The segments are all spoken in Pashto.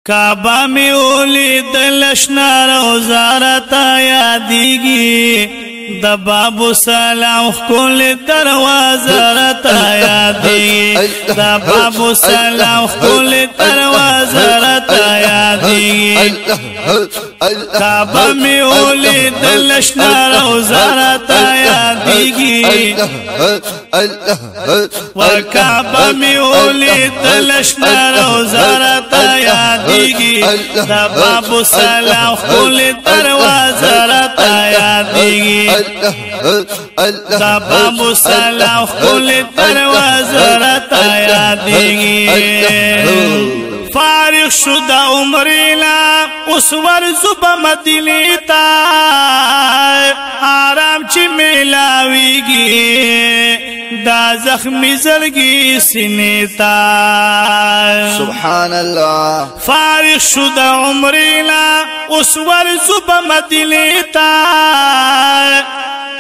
کعبہ میں اولی دلشنا روزارتا یادیگی دا باب سلام کل دروازہ رتا یادیگی دا باب سلام کل دروازہ رتا یادیگی کعبہ میں اولی دلشنا روزارتا یادیگی وکعبہ میں اولی دلشنا روزارتا یادیگی دا باب سلام کل دروازہ رتا یادیگی دا باب سلام کل دروازہ رتا یادیگی فارغ شدہ عمرینا اس ورزب مدینی تا آرام چی ملاویگی دا زخمی زلگی سنیتا سبحان اللہ فارغ شدہ عمرینا اس ورزب مدینی تا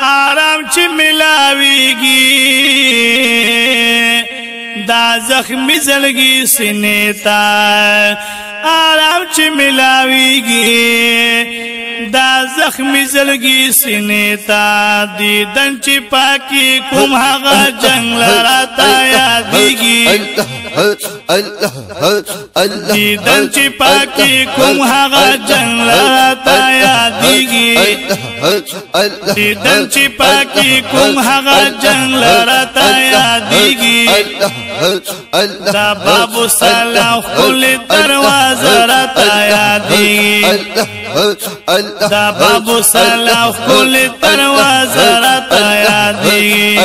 آرام چی ملاویگی دا زخمی زلگی سنیتا آرام چی ملاویگی دا زخمی زلگی سنیتا دیدن چی پاکی کم حقا جنگ لراتا یادیگی دیدن چی پاکی کم حقا جنگ لراتا یادیگی دیدن چی پاکی کم حقا جنگ لراتا یادیگی دا باب سلام کل دروازہ رتا یادیگی دا باب سلام کل دروازہ رتا یادیگی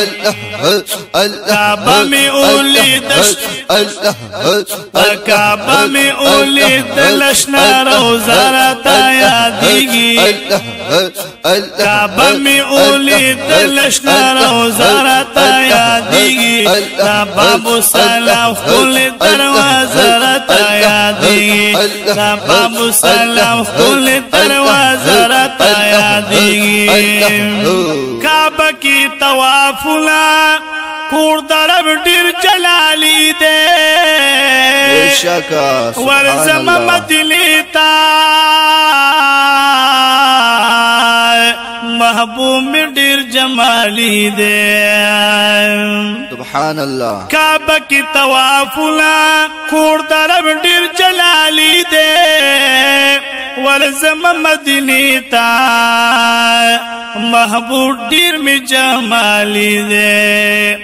کعبہ میں اولی کعبہ میں اولی دلشنا روزہ رتا یادیگی کعبہ میں اولی دلشنا روزہ رتا یادیگی دا باب سلام کل دروازہ رتا یادیگی دا باب سلام کل دروازہ رتا یادیگی کعبہ کی طوافنا کور درب ڈر جلالی دے ورزم مدلی تا محبوب میں ڈر جمالی دے سبحان اللہ کعبہ کی طوافنا کور درب ڈر جلالی دے ورزم مدنی تا محبوب ڈیر میں جمالی دے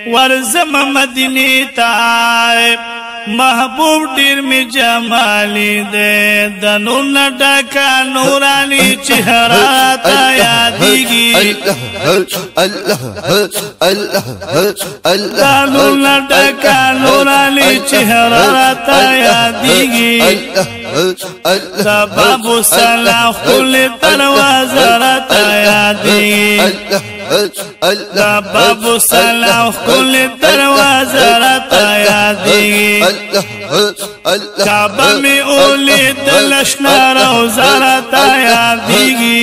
ورزم مدنی تا محبوب ڈیر میں جمالی دے دنون ڈاکا نورانی چہرہ تا یادیگی دنون ڈاکا نورانی چہرہ تا یادیگی دا باب سلام کل دروازہ رتا یادیگی دا باب سلام کل دروازہ رتا یادیگی کعبہ میں اولی دلشنا روزہ رتا یادیگی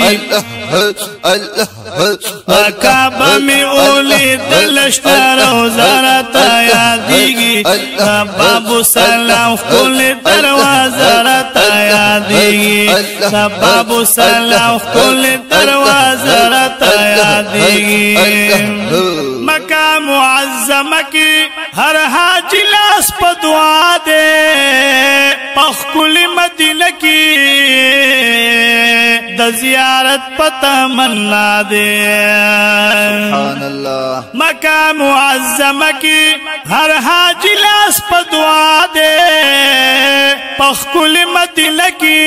کعبہ میں اولی دلشنا روزہ رتا یادیگی دا باب سلام کل دروازہ رتا یادیگی دا باب سلام کل دروازہ رتا یادیگی مقام معظم کی ہر حاجی لاس پا دعا دے پخ کل مدینہ کی دا زیارت پا تمنا دے سبحان اللہ مقام معظم کی ہر حاجی لاس پا دعا دے پخ کل مدینہ کی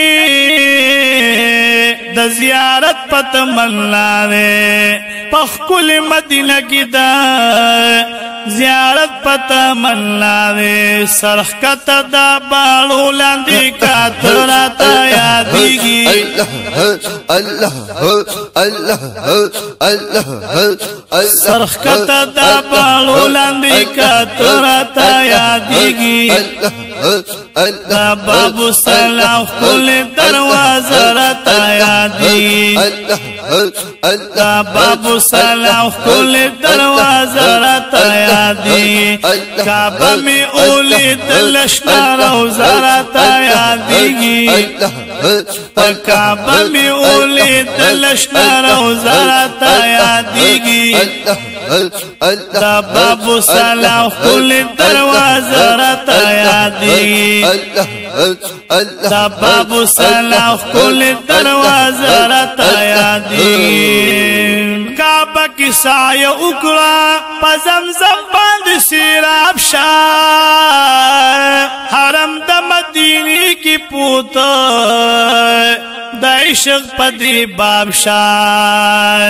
دا زیارت پا تمنا دے پخ کل مدینہ کی دا زیارت پا تمنا دے سرخ کتا دا بالو لاندی کاتراتا یادیگی سرخ کتا دا بالو لاندی کاتراتا یادیگی دا باب سلام کل دروازہ رتا یادیگی دا باب سلام کل دروازه راتا یادی کعبه می اولی دلشنا روزه راتا یادیگی کعبه می اولی دلشنا روزه راتا یادیگی دا باب سلام کل دروازه راتا یادیگی دا باب سلام کل دروازه راتا یادیگی کعبه کی سایه اکڑا پا زمزم باند سیراب شاہ حرم دا مدینی کی پوتا دا عشق پدی باب شاہ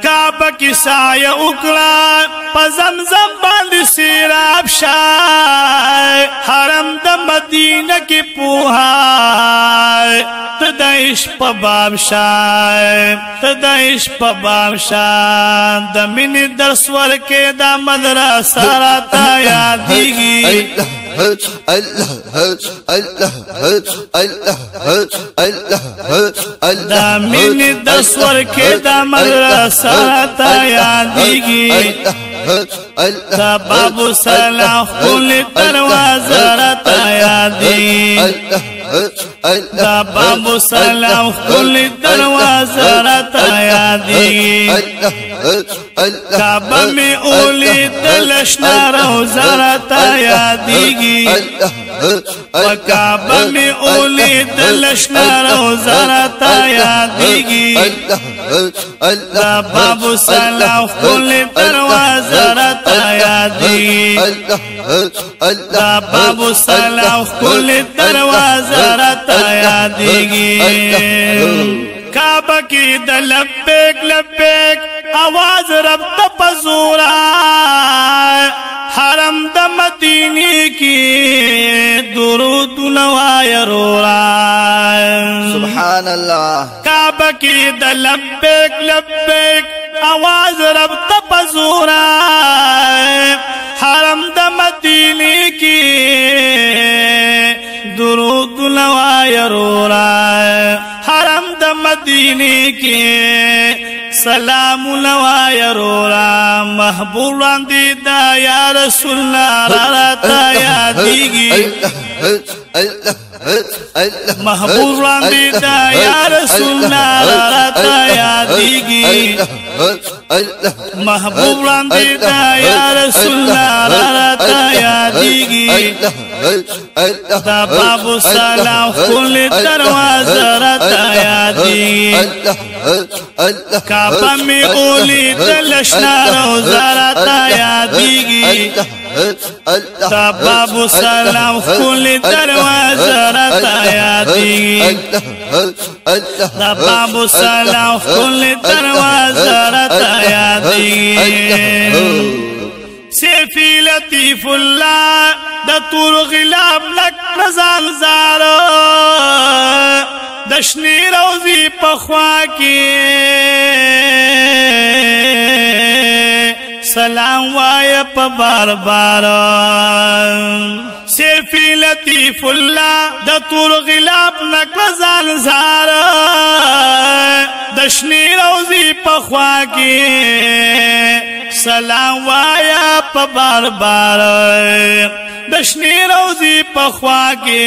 کعبہ کی سایہ اکڑا پا زمزم باند سیراب شاہ حرم دا مدینہ کی پوہا تدائش پا باب شاہ تدائش پا باب شاہ دا منی درس ورکے دا مدرسہ راتا یادیگی دا منی درس ورکے دا مدرسہ راتا یادیگی دا باب سلام کل دروازہ راتا یادیگی دا باب سلام کل دروازہ راتا یادیگی کعبہ میں اولی دلشنا روزہ راتا یادیگی کعبہ میں اولی دلشنا روزہ راتا یادیگی دا باب سلام کل دروازہ راتا یادیگی دا باب سلام کل دروازہ راتا یادیگی کعبہ کی دا لبیک لبیک آواز رب دا پزورا حرم دا مدینی کی درود نوائی رورا سبحان اللہ کعبہ کی دا لبیک لبیک آواز رب دا پزورا حرم دا مدینی کی درود نوائی رورا حرم دا مدینی کی سلام نوائی رورا محبوب راندی دا یا رسول اللہ راتا یادیگی محبوب راندی دا یا رسول اللہ راتا یادیگی محبوب راندی دا یا رسول اللہ راتا یادیگی دا باب سلام کل دروازہ راتا یادیگی کعبہ میں اولی دلشنا روزہ راتا یادیگی دا باب سلام کل دروازہ راتا یادیگی دا باب سلام کل دروازہ راتا یادیگی سیفی لطیف اللہ دا تور غلام لک رزان زارو دشنی روزی پخوا کی سلام وای پا بار بار سیفی لطیف اللہ دا تور غلام لک رزان زارو دشنی روزی پخوا کی سلام وایا پا بار بار دشنی روزی پخوا کے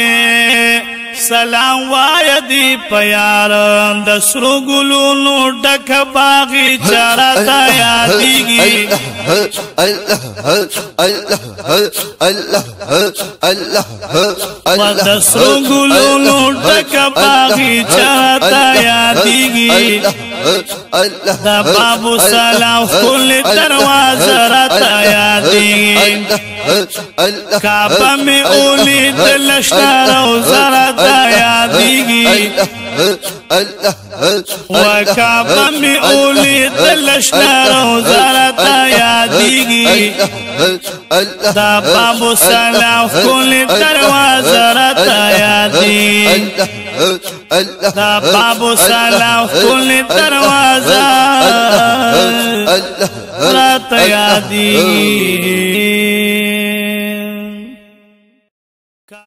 سلام وایا دی پیار دسرو گلونو ڈک باغی چراتا یادیگی دسرو گلونو ڈک باغی چراتا یادیگی دا بابو سلام کل دروازہ راتا یادیگی کعبہ میں اولی دلشنا روزہ راتا یادیگی وکعبہ میں اولی دلشنا روزہ راتا یادیگی دا بابو سلام کل دروازہ راتا یادیگی دا بابو سلام کل دروازہ راتا یادیگی